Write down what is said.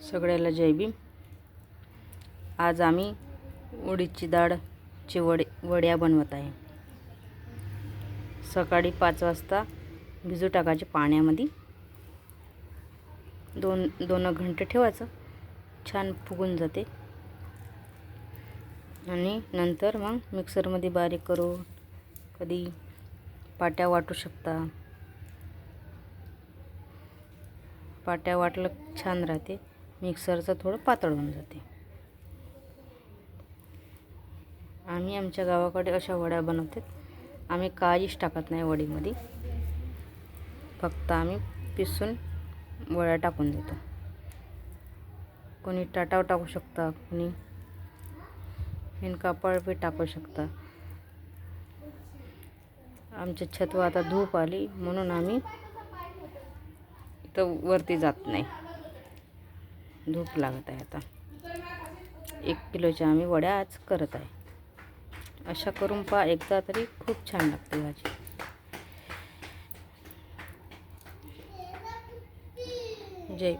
सगळ्याला जय भीम। आज आम्ही उडीदची डाळची वड्या बनवत आहे। सकाळी 5 वाजता भिजू टाकायचे पाण्यामध्ये, 2 घंटे ठेवायचं, छान फुगून जाते। आणि नंतर मग मिक्सरमध्ये बारीक करून कधी पाट्या वाटू शकता। पाट्या वाटलं छान राहते, मिक्सरचं थोडं पातळ होऊन जाते। आम्ही आमच्या गावाकडे अशा वड्या बनवतात। आम्ही काहीच टाकत नाही वडीमध्ये, फक्त आम्ही पिसून वड्या टाकून देतो। कोणी टाटाव टाकू शकता, कोणी कापड पे टाकू शकता। आमच्या छतवर आता धूप आली म्हणून आम्ही इथं वरती जात नाही, धूप लागत आहे। आता 1 किलोच्या आम्ही वड्या आज करत आहे। अशा करून पहा एकदा तरी, खूप छान लागते भाजी। जय